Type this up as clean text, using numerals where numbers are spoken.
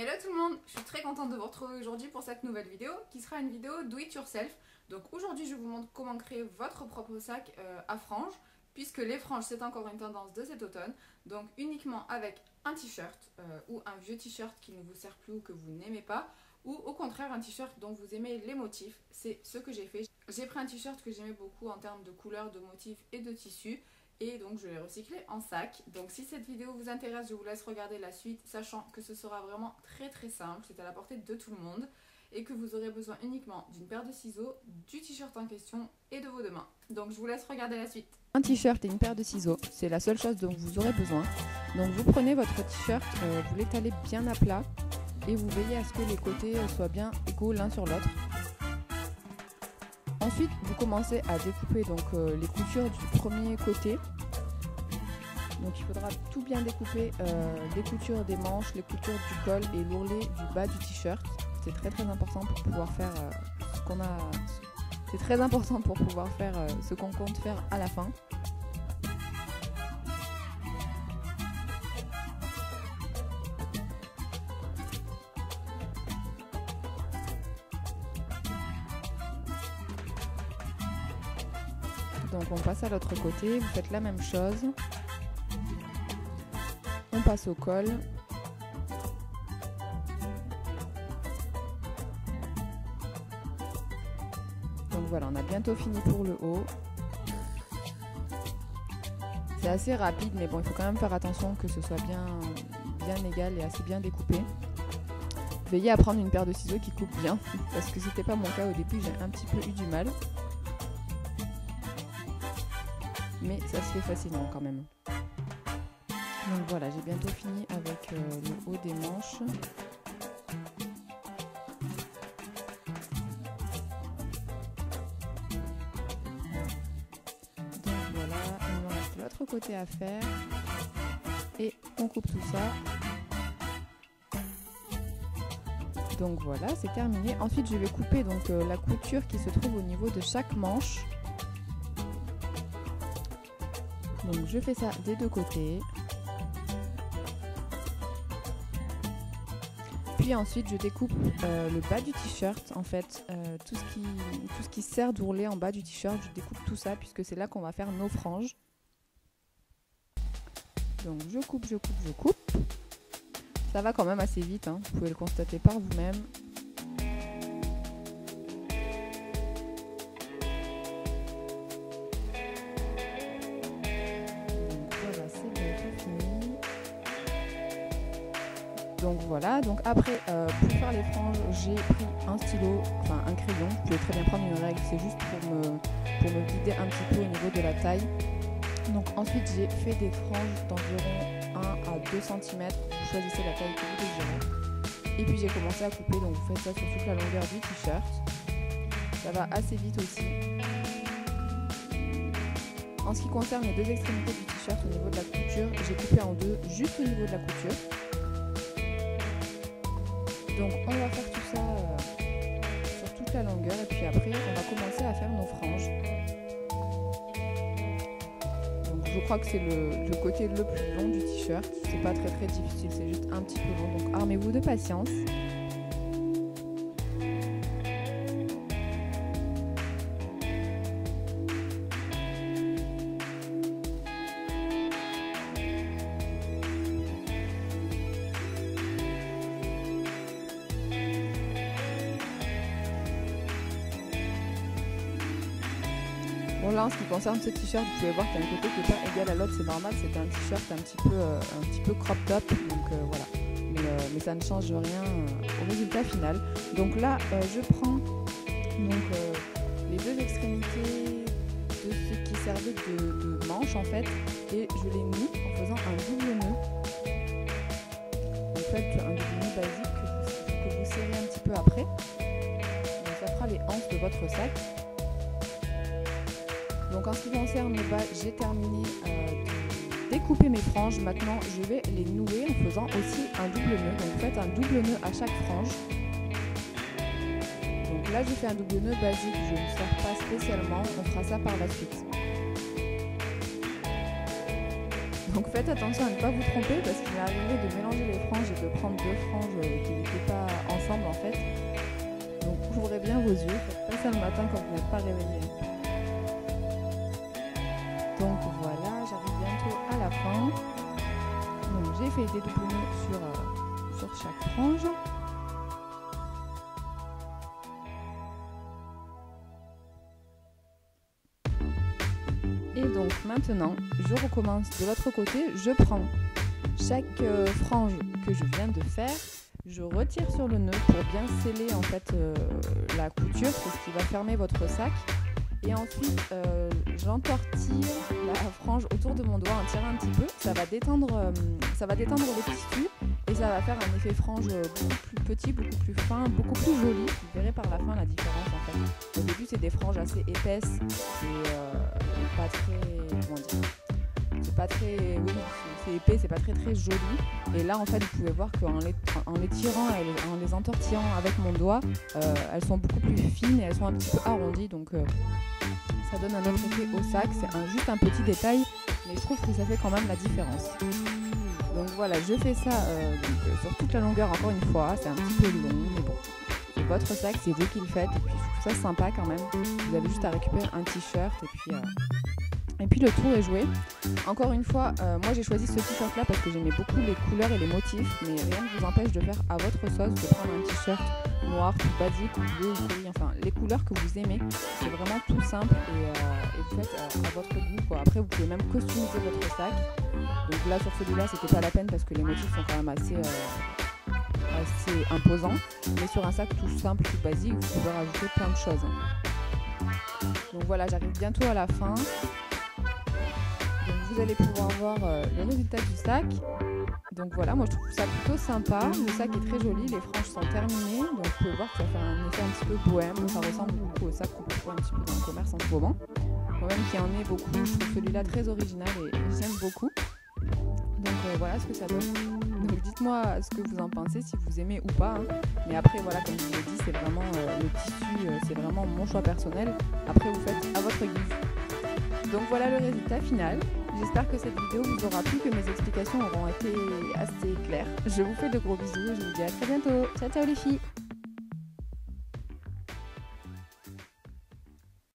Hello tout le monde, je suis très contente de vous retrouver aujourd'hui pour cette nouvelle vidéo qui sera une vidéo do it yourself. Donc aujourd'hui je vous montre comment créer votre propre sac à franges, puisque les franges c'est encore une tendance de cet automne. Donc uniquement avec un t-shirt ou un vieux t-shirt qui ne vous sert plus ou que vous n'aimez pas, ou au contraire un t-shirt dont vous aimez les motifs. C'est ce que j'ai fait. J'ai pris un t-shirt que j'aimais beaucoup en termes de couleurs, de motifs et de tissus. Et donc je l'ai recyclé en sac. Donc si cette vidéo vous intéresse, je vous laisse regarder la suite, sachant que ce sera vraiment très simple, c'est à la portée de tout le monde, et que vous aurez besoin uniquement d'une paire de ciseaux, du t-shirt en question et de vos deux mains. Donc je vous laisse regarder la suite. Un t-shirt et une paire de ciseaux, c'est la seule chose dont vous aurez besoin. Donc vous prenez votre t-shirt, vous l'étalez bien à plat et vous veillez à ce que les côtés soient bien égaux l'un sur l'autre. Ensuite, vous commencez à découper donc, les coutures du premier côté. Donc il faudra tout bien découper, les coutures des manches, les coutures du col et l'ourlet du bas du t-shirt. C'est très important pour pouvoir faire ce qu'on a. C'est très important pour pouvoir faire ce qu'on compte faire à la fin. Donc on passe à l'autre côté, vous faites la même chose. On passe au col. Donc voilà, on a bientôt fini pour le haut. C'est assez rapide, mais bon, il faut quand même faire attention que ce soit bien égal et assez bien découpé. Veillez à prendre une paire de ciseaux qui coupe bien, parce que c'était pas mon cas au début, j'ai un petit peu eu du mal. Mais ça se fait facilement quand même. Donc voilà, j'ai bientôt fini avec le haut des manches. Donc voilà, il me reste l'autre côté à faire. Et on coupe tout ça. Donc voilà, c'est terminé. Ensuite, je vais couper donc, la couture qui se trouve au niveau de chaque manche. Donc je fais ça des deux côtés. Puis ensuite je découpe le bas du t-shirt, en fait, tout ce qui sert d'ourlet en bas du t-shirt, je découpe tout ça puisque c'est là qu'on va faire nos franges. Donc je coupe. Ça va quand même assez vite, hein, vous pouvez le constater par vous-même. Donc voilà, donc après pour faire les franges, j'ai pris un stylo, enfin un crayon, vous pouvez très bien prendre une règle, c'est juste pour me guider un petit peu au niveau de la taille. Donc ensuite j'ai fait des franges d'environ 1 à 2 cm, vous choisissez la taille que vous désirez. Et puis j'ai commencé à couper, donc vous faites ça sur toute la longueur du t-shirt. Ça va assez vite aussi. En ce qui concerne les deux extrémités du t-shirt au niveau de la couture, j'ai coupé en deux juste au niveau de la couture. Donc on va faire tout ça sur toute la longueur et puis après on va commencer à faire nos franges. Donc je crois que c'est le côté le plus long du t-shirt, c'est pas très difficile, c'est juste un petit peu long, donc armez-vous de patience. Bon là en ce qui concerne ce t-shirt, vous pouvez voir qu'il y a un côté qui n'est pas égal à l'autre, c'est normal, c'est un t-shirt un petit peu crop top, donc voilà. Mais ça ne change rien au résultat final. Donc là je prends donc, les deux extrémités de ce qui servait de manche en fait, et je les noue en faisant un double nœud. En fait un double nœud basique que vous serrez un petit peu après. Donc ça fera les hanches de votre sac. Donc en ce qui concerne le bas, j'ai terminé de découper mes franges. Maintenant, je vais les nouer en faisant aussi un double nœud. Donc faites un double nœud à chaque frange. Donc là, j'ai fait un double nœud basique, je ne sers pas spécialement. On fera ça par la suite. Donc faites attention à ne pas vous tromper parce qu'il m'est arrivé de mélanger les franges et de prendre deux franges qui n'étaient pas ensemble en fait. Donc ouvrez bien vos yeux, faites pas ça le matin quand vous n'êtes pas réveillé. Donc voilà, j'arrive bientôt à la fin. Donc j'ai fait des doubles nœuds sur chaque frange. Et donc maintenant, je recommence de l'autre côté. Je prends chaque frange que je viens de faire, je retire sur le nœud pour bien sceller en fait la couture, c'est ce qui va fermer votre sac. Et ensuite, j'entortille la frange autour de mon doigt en tirant un petit peu. Ça va détendre le tissu et ça va faire un effet frange beaucoup plus petit, beaucoup plus fin, beaucoup plus joli. Vous verrez par la fin la différence en fait. Au début, c'est des franges assez épaisses et pas très, comment dire, c'est pas très, oui, c'est épais, c'est pas très joli. Et là, en fait, vous pouvez voir qu'en les tirant et en les entortillant avec mon doigt, elles sont beaucoup plus fines et elles sont un petit peu arrondies. Donc, ça donne un autre effet au sac. C'est juste un petit détail, mais je trouve que ça fait quand même la différence. Donc voilà, je fais ça sur toute la longueur encore une fois. C'est un petit peu long, mais bon. C'est votre sac, c'est vous qui le faites. Et puis, je trouve ça sympa quand même. Vous avez juste à récupérer un t-shirt et puis le tour est joué. Encore une fois, moi j'ai choisi ce t-shirt là parce que j'aimais beaucoup les couleurs et les motifs, mais rien ne vous empêche de faire à votre sauce, de prendre un t-shirt noir, basique, bleu ou gris, enfin les couleurs que vous aimez. C'est vraiment tout simple et vous faites à votre goût quoi. Après vous pouvez même customiser votre sac. Donc là sur celui-là c'était pas la peine parce que les motifs sont quand même assez imposants. Mais sur un sac tout simple, tout basique, vous pouvez rajouter plein de choses. Donc voilà, j'arrive bientôt à la fin. Donc vous allez pouvoir voir le résultat du sac. Donc voilà, moi je trouve ça plutôt sympa. Le sac est très joli, les franges sont terminées. Donc vous pouvez voir que ça fait un effet un petit peu bohème. Ça ressemble beaucoup au sac qu'on peut trouver un petit peu dans le commerce en ce moment. Moi-même qui en ai beaucoup, je trouve celui-là très original et j'aime beaucoup. Donc voilà ce que ça donne. Donc dites-moi ce que vous en pensez, si vous aimez ou pas. Hein. Mais après voilà, comme je vous l'ai dit, c'est vraiment le tissu, c'est vraiment mon choix personnel. Après vous faites à votre guise. Donc voilà le résultat final. J'espère que cette vidéo vous aura plu, que mes explications auront été assez claires. Je vous fais de gros bisous et je vous dis à très bientôt. Ciao ciao les filles!